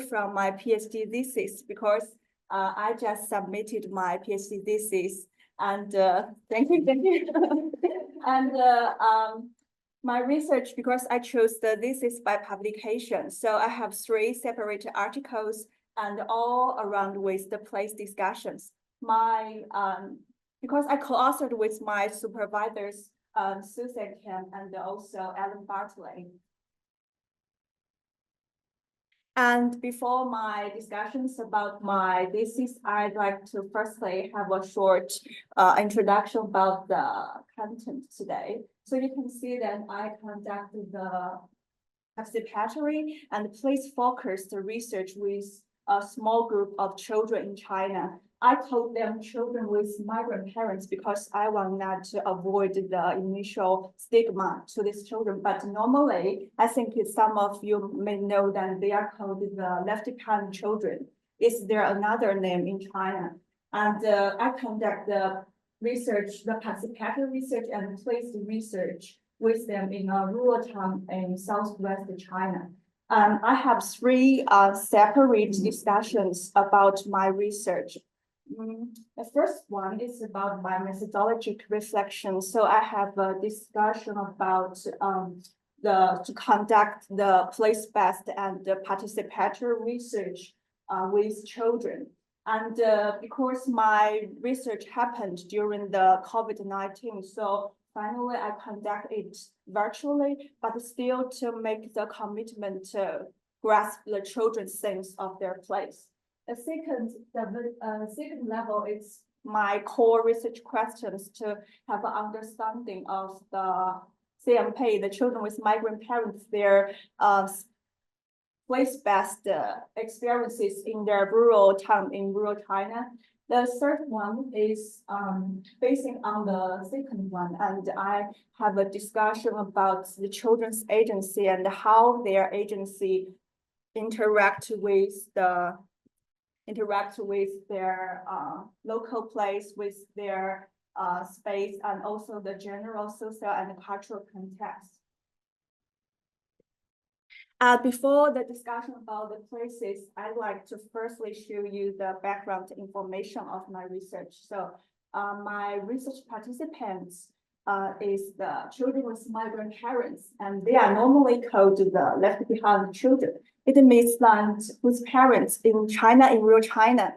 from my PhD thesis because I just submitted my PhD thesis and thank you. And my research, because I chose the thesis by publication, so I have 3 separate articles and all around with the place discussions. My because I co-authored with my supervisors, Susan Kim and also Alan Bartley. And before my discussions about my thesis, I'd like to firstly have a short introduction about the content today. So you can see that I conducted the participatory and place-focused research with a small group of children in China. I called them children with migrant parents because I want not to avoid the initial stigma to these children. But normally, I think some of you may know that they are called the left-behind children. Is there another name in China? And I conduct the research, the participatory research and place research with them in a rural town in southwest China. I have 3 separate discussions about my research. The first one is about my methodologic reflection. So I have a discussion about to conduct the place-based and the participatory research with children. And because my research happened during the COVID-19, so finally I conduct it virtually, but still to make the commitment to grasp the children's sense of their place. The second level is my core research questions to have an understanding of the CMP, the children with migrant parents, their place-based experiences in their rural town in rural China. The third one is basing on the second one, and I have a discussion about the children's agency and how their agency interact with their local place, with their space, and also the general social and cultural context. Before the discussion about the places, I'd like to firstly show you the background information of my research. So my research participants is the children with migrant parents, and they are normally called the left behind children. It means that whose parents in China, in rural China,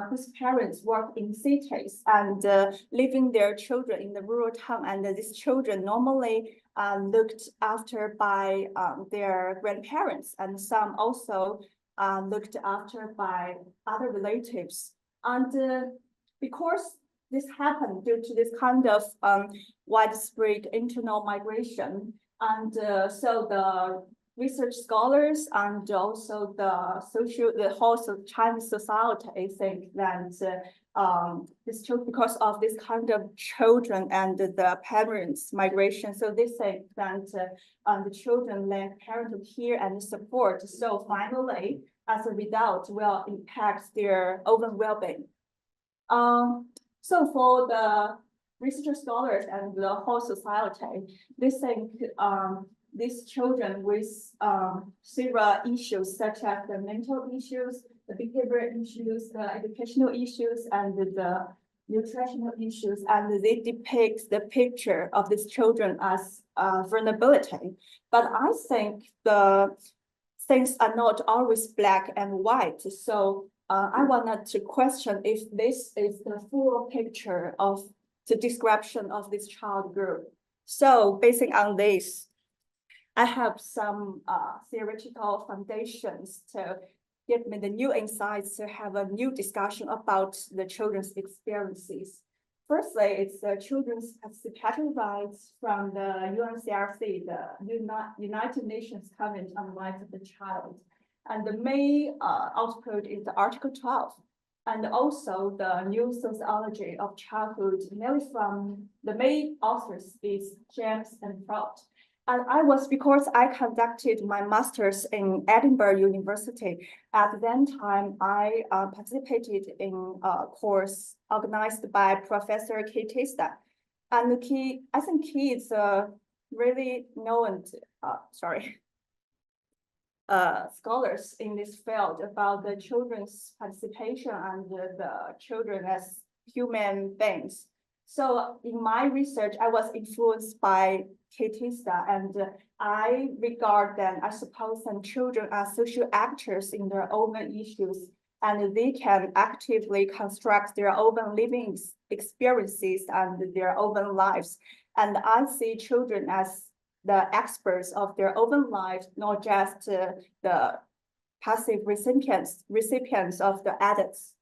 whose parents work in cities and leaving their children in the rural town, and these children normally looked after by their grandparents, and some also looked after by other relatives. And because this happened due to this kind of widespread internal migration, and so the research scholars and also the whole Chinese society think that because of this kind of children and the parents' migration, so they think that the children lack parental care and support. So finally, as a result, will impact their own well-being. So for the research scholars and the whole society, they think these children with several issues such as the mental issues, the behavioral issues, the educational issues, and the nutritional issues, and they depict the picture of these children as vulnerability. But I think the things are not always black and white. So I wanted to question if this is the full picture of the description of this child group. So based on this, I have some theoretical foundations to give me the new insights to have a new discussion about the children's experiences. Firstly, it's the children's participatory rights from the UNCRC, the United Nations Convention on the Rights of the Child. And the main output is the Article 12. And also the new sociology of childhood, mainly from the main authors is James and Freud. And because I conducted my master's in Edinburgh University, at that time, I participated in a course organized by Professor Kay Testa. And I think Kay is really known, scholars in this field about the children's participation and the children as human beings. So in my research, I was influenced by Kitista, and I regard them, I suppose, some children are social actors in their own issues, and they can actively construct their own living experiences and their own lives. And I see children as the experts of their own lives, not just the passive recipients of the adults.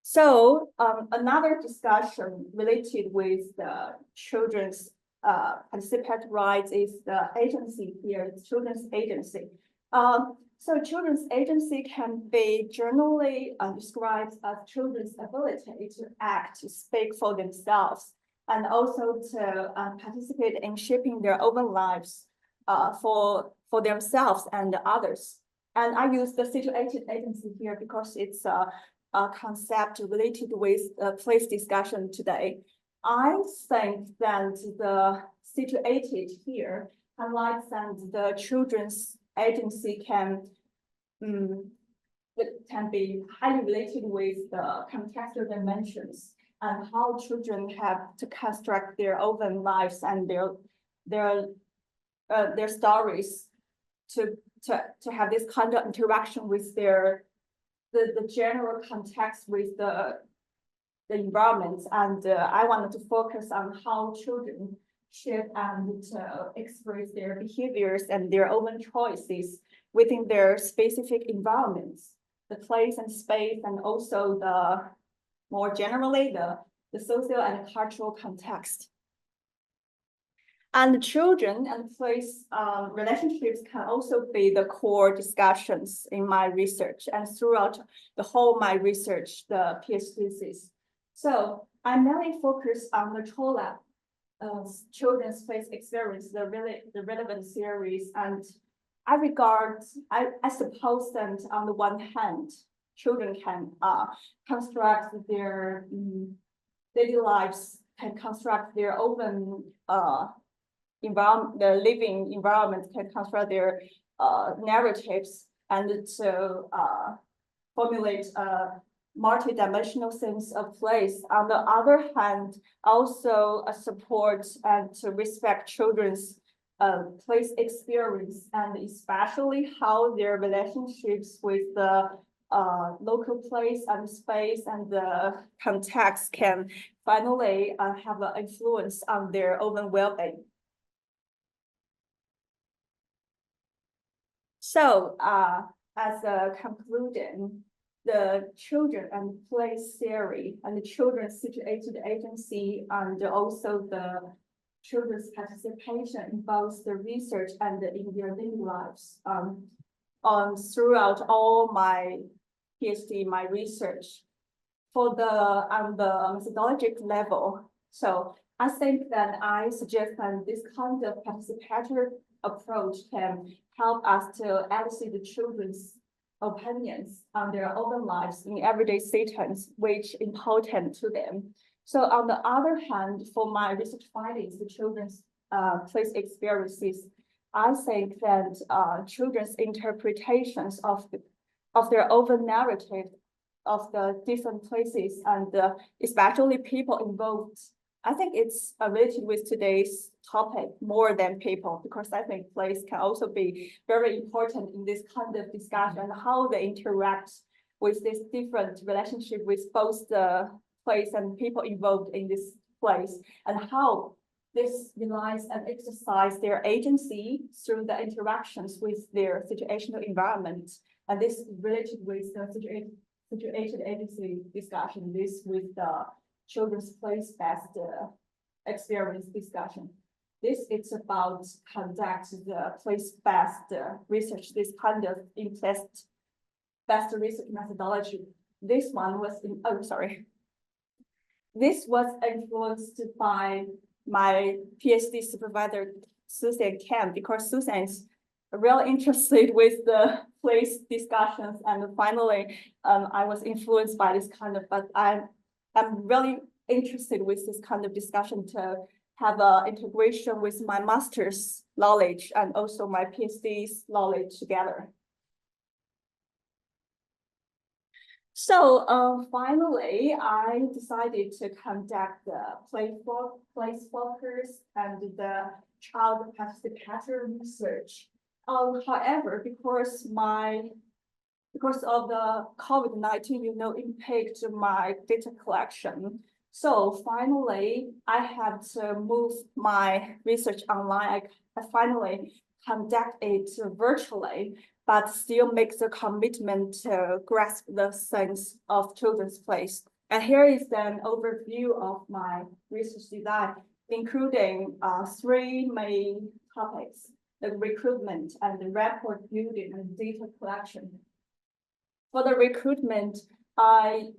So another discussion related with the children's participant rights is the agency here, children's agency. So children's agency can be generally described as children's ability to act, to speak for themselves, and also to participate in shaping their own lives for themselves and others. And I use the situated agency here because it's a concept related with the place discussion today. I think that the situated here highlights that the children's agency can be highly related with the contextual dimensions and how children have to construct their own lives and their stories to have this kind of interaction with the general context with the environment. And I wanted to focus on how children should and express their behaviors and their own choices within their specific environments, the place and space, and also more generally, the social and cultural context. And children and place relationships can also be the core discussions in my research and throughout the whole my research, the PhD thesis. So I mainly focus on the CHOLAB, children's place experience, the relevant series, and I suppose that on the one hand, children can construct their daily lives, can construct their own environment, the living environment, can construct their narratives, and to formulate a multi-dimensional sense of place. On the other hand, also support and to respect children's place experience, and especially how their relationships with the local place and space and the context can finally have an influence on their own well-being. So as a conclusion, the children and place theory and the children's situated agency and also the children's participation in both the research and in their daily lives throughout all my PhD, my research on the methodological level. So I think that I suggest that this kind of participatory approach can help us to elicit the children's opinions on their own lives in everyday settings, which important to them. So on the other hand, for my research findings, the children's place experiences, I think that children's interpretations of their own narrative of the different places and especially people involved, I think it's related with today's topic more than people, because I think place can also be very important in this kind of discussion and how they interact with this different relationship with both the place and people involved in this place, and how this relies and exercise their agency through the interactions with their situational environment. And this related with the situated agency discussion, this with the children's place-based experience discussion. This is about conduct the place-based research, this kind of place-based research methodology. This one was This was influenced by my PhD supervisor, Susan Kemp, because Susan is really interested with the place discussions. And finally, I was influenced by this kind of, but I'm really interested with this kind of discussion to have a integration with my master's knowledge and also my PhD's knowledge together. So finally, I decided to conduct the place focus and the child participatory research. However, because of the COVID-19, impact my data collection. So finally, I have to move my research online. I finally conduct it virtually, but still make the commitment to grasp the sense of children's place. And here is an overview of my research design, including 3 main topics: the recruitment and the rapport building and data collection. For the recruitment, I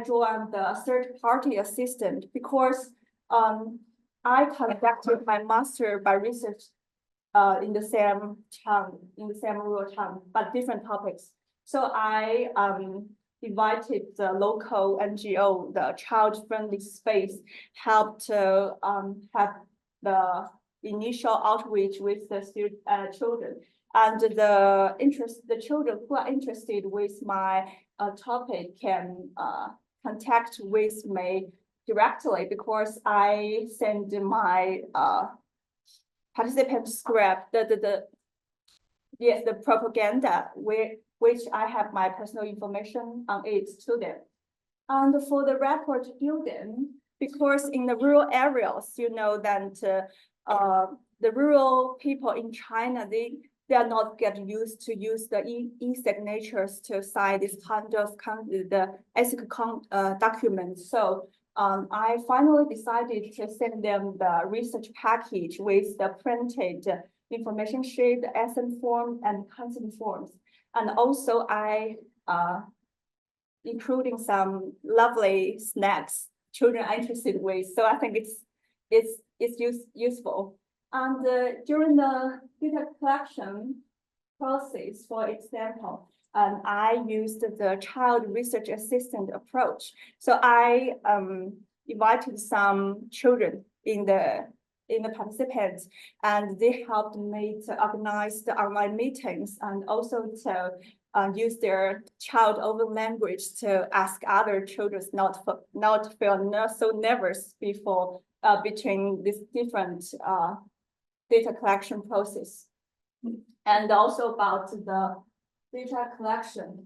joined the third-party assistant because I conducted my master by research in the same rural town, but different topics. So I invited the local NGO, the child-friendly space, help to have the initial outreach with the children. And the children who are interested with my topic can contact with me directly, because I send my participant script, the propaganda, which I have my personal information on it to them. And for the rapport building, because in the rural areas, that the rural people in China, they are not getting used to use the e-signatures to sign this kind of the ethical documents. So I finally decided to send them the research package with the printed information sheet, the essence form, and consent forms. And also I including some lovely snacks children are interested with. So I think it's useful. And during the data collection process, for example, I used the child research assistant approach. So I invited some children in the participants, and they helped me to organize the online meetings and also to use their child own language to ask other children not feel so nervous before between these different data collection process. And also about the data collection.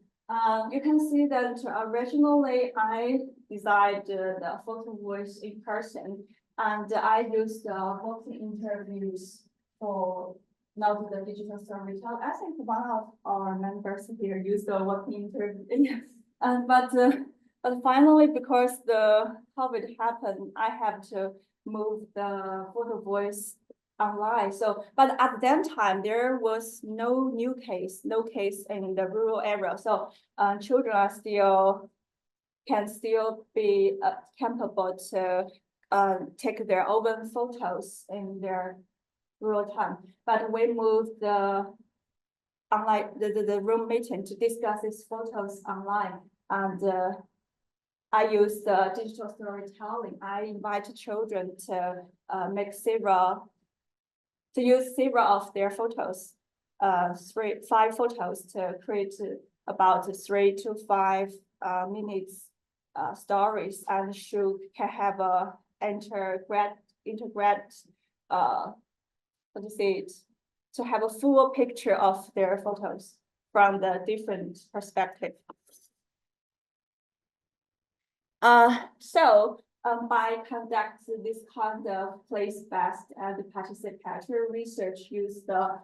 You can see that originally I designed the photo voice in person, and I used the walking interviews for not the digital storytelling. I think one of our members here used the walking interview. But finally, because the COVID happened, I have to move the photo voice online. So, but at that time, there was no case in the rural area. So children can still be capable to take their own photos in their rural town. But we moved the online the room meeting to discuss these photos online, and I use the digital storytelling. I invite children to use several of their photos, 5 photos, to create about 3 to 5 minutes stories, and can have a integrate to have a full picture of their photos from the different perspective. By conducting this kind of place-based and participatory research, use the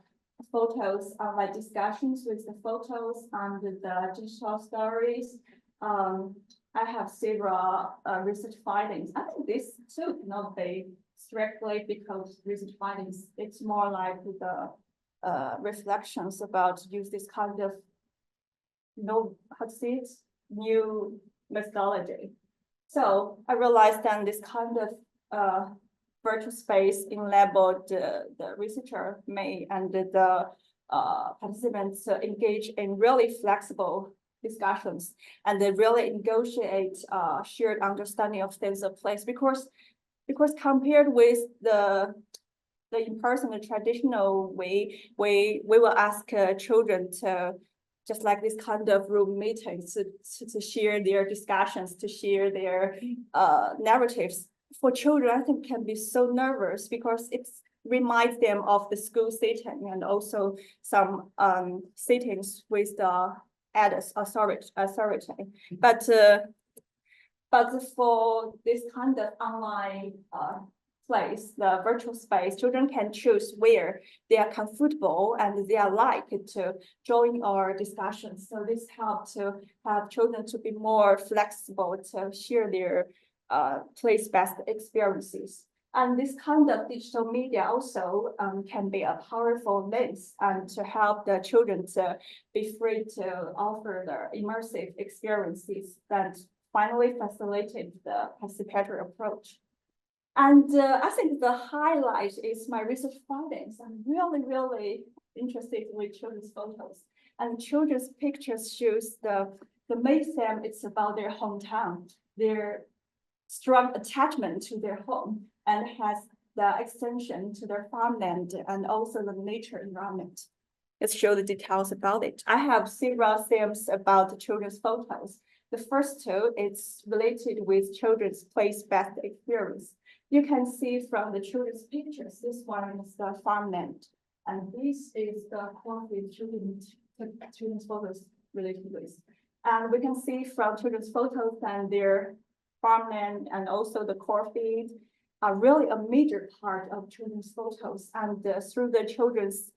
photos online discussions with the photos and the digital stories. I have several research findings. I think this too cannot be strictly because research findings. It's more like the reflections about use this kind of new methodology. So I realized that this kind of virtual space enabled the researcher and the participants engage in really flexible discussions, and they really negotiate shared understanding of sense of place, because because compared with the in-person, the traditional way, we will ask children to just like this kind of room meetings to share their discussions, to share their narratives. For children, I think can be so nervous because it reminds them of the school setting and also some settings with the adults authority. But for this kind of online place, the virtual space, children can choose where they are comfortable and they are like to join our discussions. So this helps to have children to be more flexible to share their place-based experiences. And this kind of digital media also can be a powerful lens and to help the children to be free to offer the immersive experiences that finally facilitate the participatory approach. And I think the highlight is my research findings. I'm really interested with children's photos. And children's pictures shows the main theme, it's about their hometown, their strong attachment to their home, and has the extension to their farmland and also the nature environment. Let's show the details about it. I have several themes about the children's photos. The first two, it's related with children's place-based experience. You can see from the children's pictures, this one is the farmland, and this is the cornfield children's photos related with. And we can see from children's photos and their farmland and also the cornfield are really a major part of children's photos. And through the children's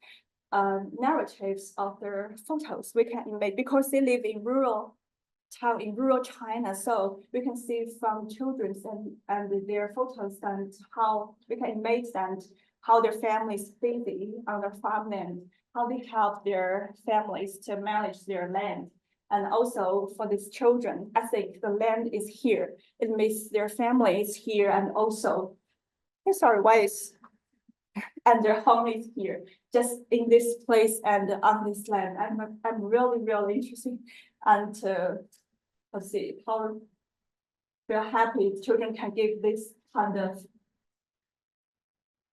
narratives of their photos, we can make, because they live in rural town in rural China, so we can see from children's and their photos and how we can imagine and how their families busy on the farmland, how they help their families to manage their land. And also for these children, I think the land is here. It means their family is here, and also, sorry, why is and their home is here, just in this place and on this land. I'm really interested and let's see how we're happy children can give this kind of.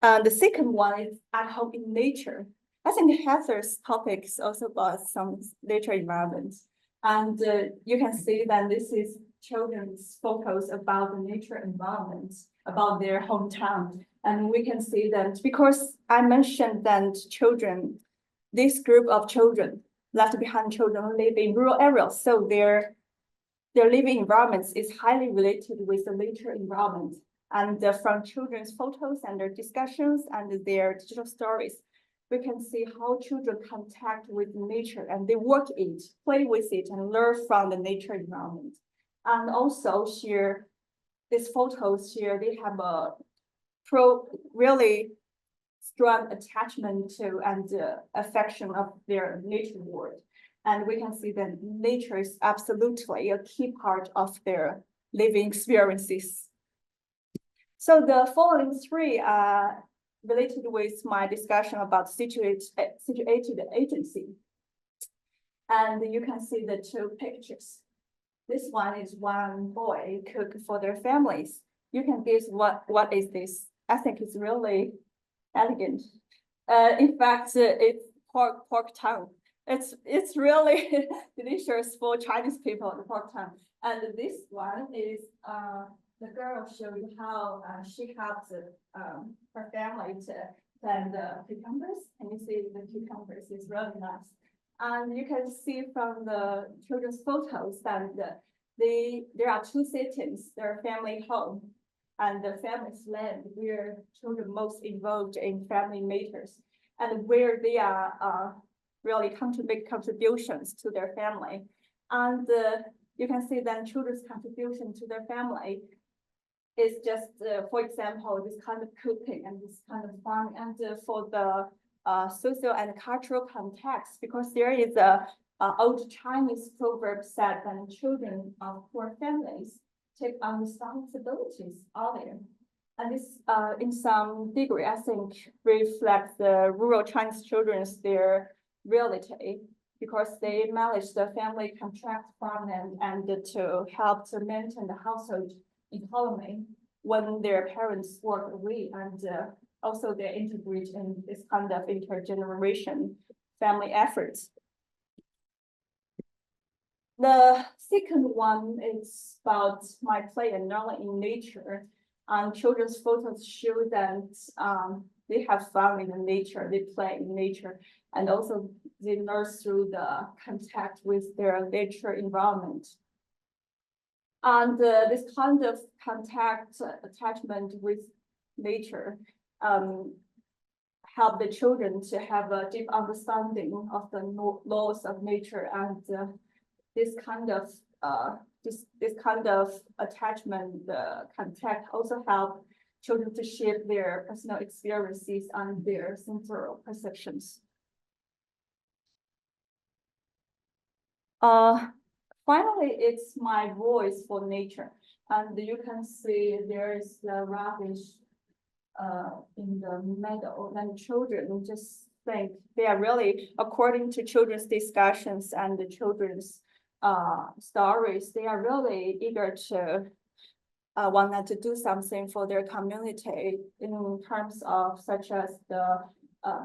The second one is at home in nature. I think Heather's topic is also about some nature environments. And you can see that this is children's focus about the nature environment, about their hometown. And we can see that because I mentioned that children, this group of children, left behind children live in rural areas. So their living environments is highly related with the nature environment. And from children's photos and their discussions and their digital stories, we can see how children contact with nature and they work it, play with it, and learn from the nature environment. And also share these photos here, they have a really strong attachment to and affection of their nature world. And we can see that nature is absolutely a key part of their living experiences. So the following three are related with my discussion about situated agency. And you can see the two pictures. This one is one boy cook for their families. You can guess what is this? I think it's really elegant. In fact, it's pork tongue. It's really delicious for Chinese people, the pork tongue. And this one is the girl showing how she helps her family to plant the cucumbers. And you see the cucumbers is really nice. And you can see from the children's photos that there are two settings: their family home and the family's land, where children most involved in family matters, and where they are really make contributions to their family. And you can see that children's contribution to their family is just, for example, this kind of cooking and this kind of farming, and for the social and cultural context, because there is a old Chinese proverb said that children of poor families take on responsibilities earlier. And this, in some degree, I think, reflects the rural Chinese children's their reality, because they manage the family contract farmland and to help to maintain the household economy. when their parents work away, and also they integrate in this kind of intergeneration family efforts. The second one is about my play and learning in nature. Children's photos show that they have fun in nature, they play in nature, and also they learn through the contact with their nature environment. And this kind of contact attachment with nature help the children to have a deep understanding of the laws of nature, and this kind of attachment, contact also help children to shape their personal experiences and their sensory perceptions. Finally, it's my voice for nature, and you can see there is the rubbish in the middle, and children just think they are really, according to children's discussions and the children's stories, they are really eager to want to do something for their community in terms of such as the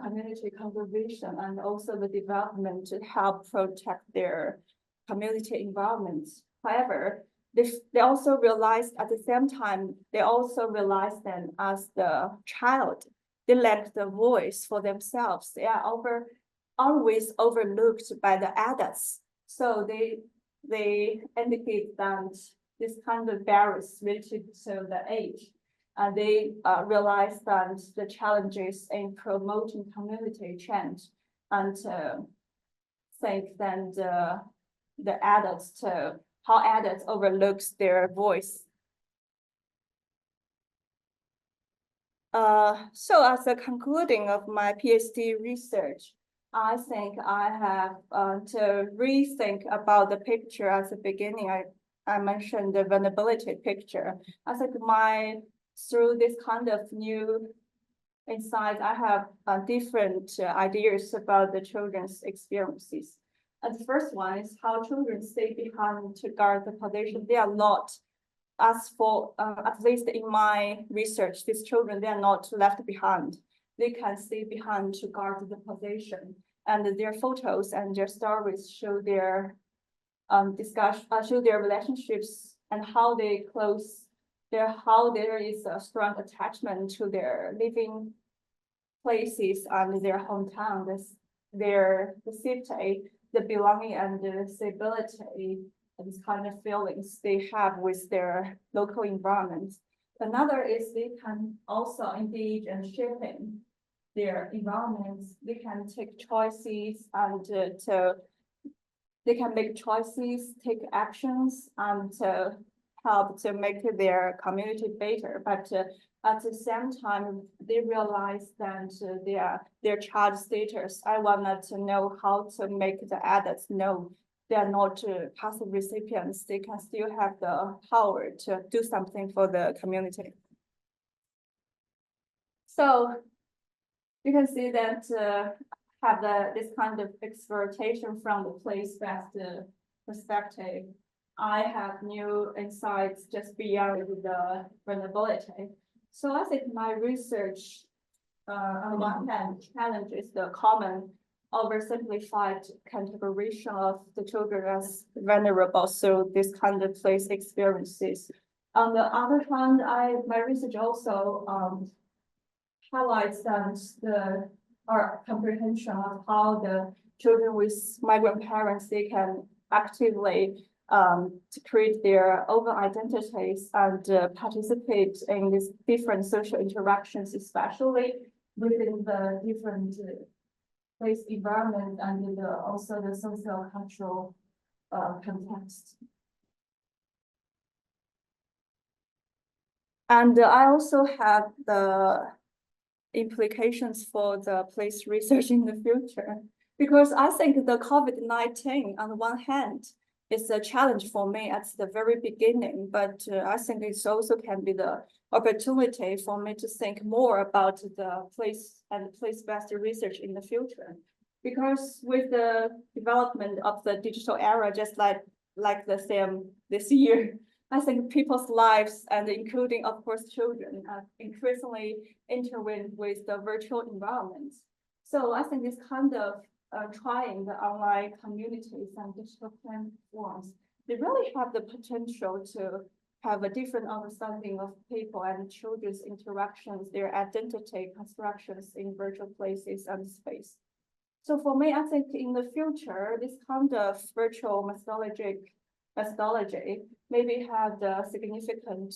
community conservation and also the development to help protect their community environments. However, they also realized at the same time, they also realized that as the child, they lack the voice for themselves. They are always overlooked by the adults. So they indicate that this kind of barriers related to the age. And they realize that the challenges in promoting community change, and think that the adults to how adults overlooks their voice. So as a concluding of my PhD research, I think I have to rethink about the picture at the beginning. I mentioned the vulnerability picture. I think through this kind of new insight, I have different ideas about the children's experiences. And the first one is how children stay behind to guard the position. They are not, as for at least in my research, these children, they are not left behind. They can stay behind to guard the position. And their photos and their stories show their show their relationships and how they how there is a strong attachment to their living places and their hometown, the safety, the belonging, and the stability, and this kind of feelings they have with their local environment. Another is they can also engage in shaping their environments. They can take choices and they can make choices, take actions, and to help to make their community better. But at the same time, they realize that their child status. I wanted to know how to make the adults know they are not passive recipients. They can still have the power to do something for the community. So you can see that have this kind of exploitation from the place-based perspective. I have new insights just beyond the vulnerability. So I think my research, on one hand, challenges the common oversimplified categorization of the children as vulnerable. So this kind of place experiences. On the other hand, my research also highlights that our comprehension of how the children with migrant parents, they can actively to create their own identities and participate in these different social interactions, especially within the different place environment and also the social cultural context. And I also have the implications for the place research in the future, because I think the COVID-19 on the one hand is a challenge for me at the very beginning, but I think it also can be the opportunity for me to think more about the place and place-based research in the future. Because with the development of the digital era, just like the same this year, I think people's lives and including, of course, children are increasingly intertwined with the virtual environment. So I think this kind of trying the online communities and digital platforms, they really have the potential to have a different understanding of people and children's interactions, their identity constructions in virtual places and space. So for me, I think in the future, this kind of virtual methodology maybe have the significant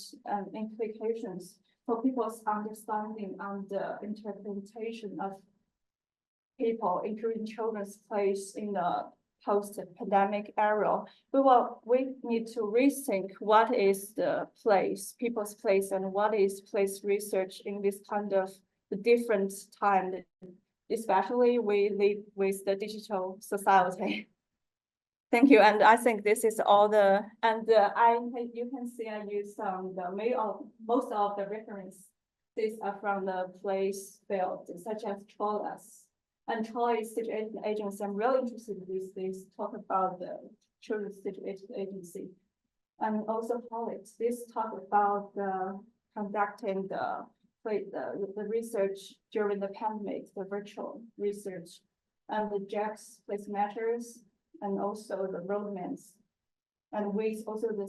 implications for people's understanding and the interpretation of people, including children's place in the post-pandemic era. We need to rethink what is the place, people's place, and what is place research in this kind of different time, especially we live with the digital society. Thank you, and I think this is all the, and you can see I use most of the references are from the place field, such as Trollus. And Trollus Situation Agency, I'm really interested in this talk about the Children's Situation Agency. And also Pollitt, this talk about conducting the research during the pandemic, the virtual research, and the Jack's Place Matters, and also the roadmaps, and with also the